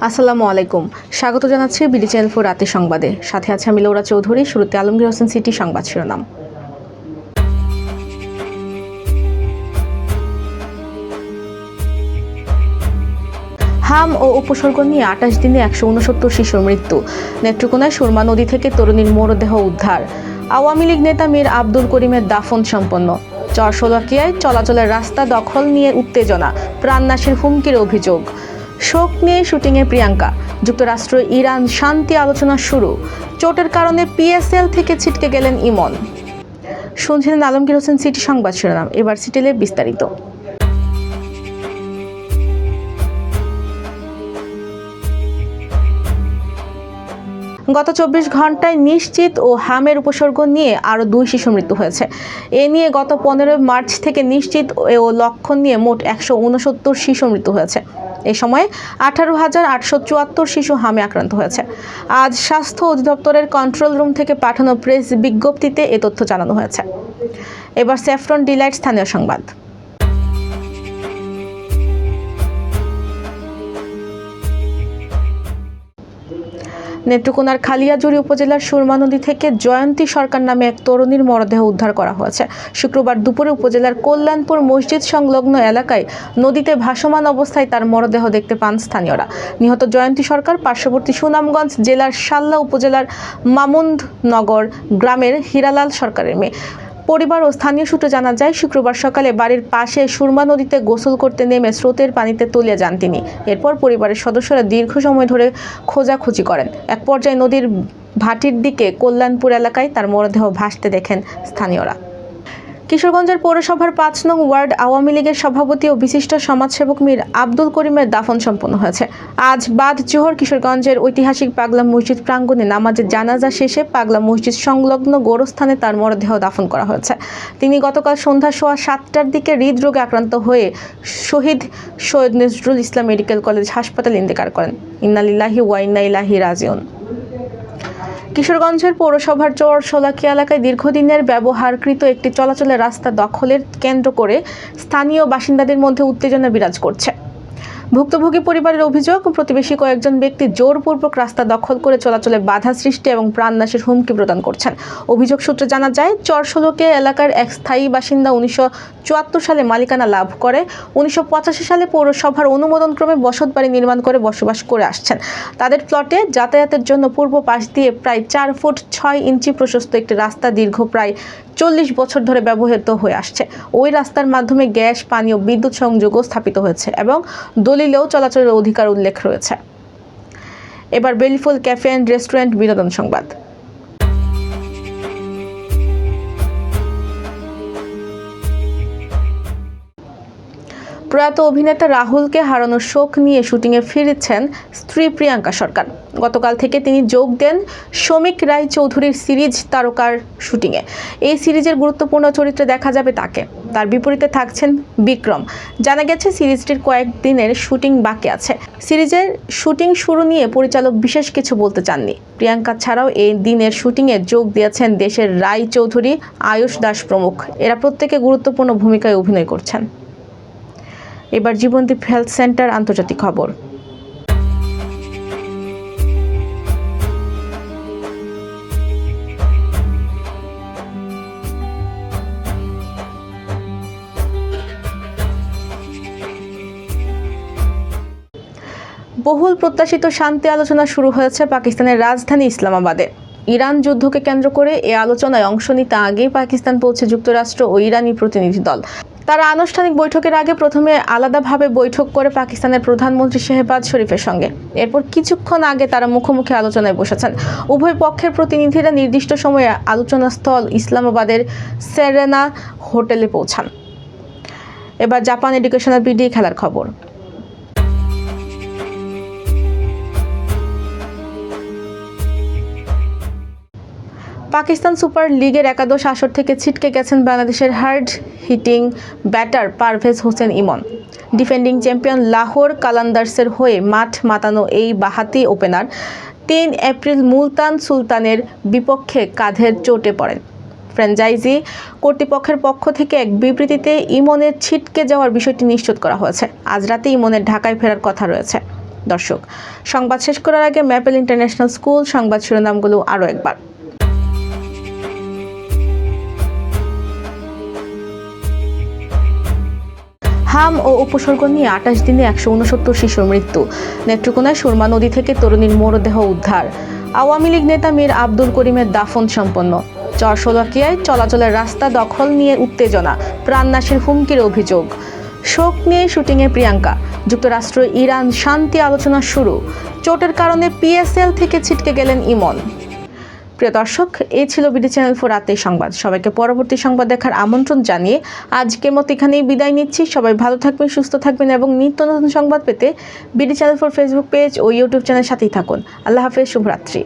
আসসালামু আলাইকুম। স্বাগত জানাচ্ছি বিডি চ্যানেল 4 রাতের সংবাদে। সাথে আছে আমি লৌরা চৌধুরী। শুরুতে আলমগীর হোসেন সিটি সংবাদ শিরোনাম। হাম ও উপসর্গ নিয়ে ২৮ দিনে ১৬৯ শিশুর মৃত্যু। নেত্রকোনায় সুরমা নদী থেকে তরুণীর মরদেহ উদ্ধার। আওয়ামী লীগ নেতা মীর আব্দুল করিমের দাফন সম্পন্ন। চরশোলাকিয়ায় চলাচলের রাস্তা দখল নিয়ে উত্তেজনা, প্রাণনাশের হুমকির অভিযোগ। শোক নিয়ে শুটিংয়ে প্রিয়াঙ্কা। যুক্তরাষ্ট্র ইরান শান্তি আলোচনা শুরু। চোটের কারণে পিএসএল থেকে ছিটকে গেলেন ইমন। শুনছিলেন আলমগীর হোসেন সিটি সংবাদ শিরোনাম। এবার সিটিলে বিস্তারিত। গত ২৪ ঘন্টায় নিশ্চিত ও হামের উপসর্গ নিয়ে আরও ২ শিশু মৃত্যু হয়েছে। এ নিয়ে গত ১৫ মার্চ থেকে নিশ্চিত ও লক্ষণ নিয়ে মোট ১৬৯ শিশু মৃত্যু হয়েছে। এ সময় ১৮,৮৭৪ শিশু হামে আক্রান্ত হয়েছে। আজ স্বাস্থ্য অধিদপ্তরের কন্ট্রোল রুম থেকে পাঠানো প্রেস বিজ্ঞপ্তিতে এ তথ্য জানানো হয়েছে। এবার স্যাফরন ডিলাইট স্থানীয় সংবাদ। নেত্রকোনার খালিয়াজুড়ি উপজেলার সুরমা নদী থেকে জয়ন্তী সরকার নামে এক তরুণীর মরদেহ উদ্ধার করা হয়েছে। শুক্রবার দুপুরে উপজেলার কল্যাণপুর মসজিদ সংলগ্ন এলাকায় নদীতে ভাসমান অবস্থায় তার মরদেহ দেখতে পান স্থানীয়রা। নিহত জয়ন্তী সরকার পার্শ্ববর্তী সুনামগঞ্জ জেলার শাল্লা উপজেলার মামুন্দনগর গ্রামের হীরালাল সরকারের মেয়ে। পরিবার ও স্থানীয় সূত্রে জানা যায়, শুক্রবার সকালে বাড়ির পাশে সুরমা নদীতে গোসল করতে নেমে স্রোতের পানিতে তলিয়ে যান তিনি। এরপর পরিবারের সদস্যরা দীর্ঘ সময় ধরে খোঁজাখুঁজি করেন। এক পর্যায়ে নদীর ভাটির দিকে কল্যাণপুর এলাকায় তার মরদেহ ভাসতে দেখেন স্থানীয়রা। কিশোরগঞ্জের পৌরসভার ৫ নং ওয়ার্ড আওয়ামী লীগের সভাপতি ও বিশিষ্ট সমাজসেবক মীর আব্দুল করিমের দাফন সম্পন্ন হয়েছে। আজ বাদ জোহর কিশোরগঞ্জের ঐতিহাসিক পাগলা মসজিদ প্রাঙ্গণে নামাজের জানাজা শেষে পাগলা মসজিদ সংলগ্ন গোরস্থানে তার মরদেহ দাফন করা হয়েছে। তিনি গতকাল সন্ধ্যা সোয়া ৭টার দিকে হৃদরোগে আক্রান্ত হয়ে শহীদ সৈয়দ নজরুল ইসলাম মেডিকেল কলেজ হাসপাতালে ইন্তেকাল করেন। ইন্না লিল্লাহি ওয়া ইন্না ইলাইহি রাজিউন। কিশোরগঞ্জের পৌরসভার চরশোলাকিয়া এলাকায় দীর্ঘদিনের ব্যবহারকৃত একটি চলাচলের রাস্তা দখলের কেন্দ্র করে স্থানীয় বাসিন্দাদের মধ্যে উত্তেজনা বিরাজ করছে। ভুক্তভোগী পরিবারের অভিযোগ, প্রতিবেশী কয়েকজন ব্যক্তি জোরপূর্বক রাস্তা দখল করে চলাচলে বাধা সৃষ্টি এবং প্রাণনাশের হুমকি প্রদান করছেন। অভিযোগ সূত্রে জানা যায়, চরশোলাকিয়া এলাকার এক স্থায়ী বাসিন্দা ১৯৭৪ সালে মালিকানা লাভ করে ১৯৮৫ সালে পৌরসভার অনুমোদনক্রমে বসতবাড়ি নির্মাণ করে বসবাস করে আসছেন। তাদের প্লটে যাতায়াতের জন্য পূর্ব পাশ দিয়ে প্রায় ৪ ফুট ৬ ইঞ্চি প্রশস্ত একটি রাস্তা দীর্ঘ প্রায় ৪০ বছর ধরে ব্যবহৃত হয়ে আসছে। ওই রাস্তার মাধ্যমে গ্যাস, পানি ও বিদ্যুৎ সংযোগও স্থাপিত হয়েছে এবং দলিলেও চলাচলের অধিকার উল্লেখ রয়েছে। এবার বেলিফুল ক্যাফে অ্যান্ড রেস্টুরেন্ট বিনোদন সংবাদ। প্রয়াত অভিনেতা রাহুলকে হারানোর শোক নিয়ে শুটিংয়ে ফিরেছেন স্ত্রী প্রিয়াঙ্কা সরকার। গতকাল থেকে তিনি যোগ দেন শমিক রায় চৌধুরীর সিরিজ তারকার শুটিংয়ে। এই সিরিজের গুরুত্বপূর্ণ চরিত্রে দেখা যাবে তাকে। তার বিপরীতে থাকছেন বিক্রম। জানা গেছে, সিরিজটির কয়েকদিনের শুটিং বাকি আছে। সিরিজের শুটিং শুরু নিয়ে পরিচালক বিশেষ কিছু বলতে চাননি। প্রিয়াঙ্কা ছাড়াও এই দিনের শুটিংয়ে যোগ দিয়েছেন দেশের রায় চৌধুরী, আয়ুষ দাস প্রমুখ। এরা প্রত্যেকে গুরুত্বপূর্ণ ভূমিকায় অভিনয় করছেন। এবার জীবনদীপ হেলথ সেন্টার আন্তর্জাতিক খবর। বহুল প্রত্যাশিত শান্তি আলোচনা শুরু হয়েছে পাকিস্তানের রাজধানী ইসলামাবাদে। ইরান যুদ্ধকে কেন্দ্র করে এ আলোচনায় অংশ নিতে আগেই পাকিস্তান পৌঁছে যুক্তরাষ্ট্র ও ইরানি প্রতিনিধি দল। তারা আনুষ্ঠানিক বৈঠকের আগে প্রথমে আলাদাভাবে বৈঠক করে পাকিস্তানের প্রধানমন্ত্রী শেহবাজ শরীফের সঙ্গে। এরপর কিছুক্ষণ আগে তারা মুখোমুখি আলোচনায় বসেছেন। উভয় পক্ষের প্রতিনিধিরা নির্দিষ্ট সময়ে আলোচনাস্থল ইসলামাবাদের সেরেনা হোটেলে পৌঁছান। এবার জাপান এডুকেশনাল বিডি খেলার খবর। পাকিস্তান সুপার লিগের একাদশ আসর থেকে ছিটকে গেছেন বাংলাদেশের hard hitting batter Parvez Hossain Emon. Defending champion Lahore কালান্দার্সের হয়ে মাঠ মাতানো এই বাঁহাতি ওপেনার ৩ এপ্রিল মুলতান সুলতানের বিপক্ষে কাঁধের চোটে পড়েন। ফ্র্যাঞ্চাইজি কর্তৃপক্ষের পক্ষ থেকে এক বিবৃতিতে ইমনের ছিটকে যাওয়ার বিষয়টি নিশ্চিত করা হয়েছে। আজ রাতে ইমনের ঢাকায় ফেরার কথা রয়েছে। দর্শক, সংবাদ শেষ করার আগে ম্যাপেল ইন্টারন্যাশনাল স্কুল সংবাদ শিরোনামগুলো আরও একবার। হাম ও উপসর্গ নিয়ে 28 দিনে 169 শিশুর মৃত্যু। নেত্রকোনায় সুরমা নদী থেকে তরুণীর মরদেহ উদ্ধার। আওয়ামী লীগ নেতা মীর আব্দুল করিমের দাফন সম্পন্ন। চরশোলাকিয়ায় চলাচলের রাস্তা দখল নিয়ে উত্তেজনা, প্রাণনাশের হুমকির অভিযোগ। শোক নিয়ে শুটিংয়ে প্রিয়াঙ্কা। যুক্তরাষ্ট্র ইরান শান্তি আলোচনা শুরু। চোটের কারণে PSL থেকে ছিটকে গেলেন ইমন। প্রিয় দর্শক, এই ছিল বিডি চ্যানেল 4 রাতের সংবাদ। সবাইকে পরবর্তী সংবাদ দেখার আমন্ত্রণ জানিয়ে আজকের মতো এখানেই বিদায় নিচ্ছি। সবাই ভালো থাকবেন, সুস্থ থাকবেন এবং নিত্য নতুন সংবাদ পেতে বিডি চ্যানেল 4 ফেসবুক পেজ ও ইউটিউব চ্যানেলের সাথেই থাকুন। আল্লাহ হাফেজ, শুভরাত্রি।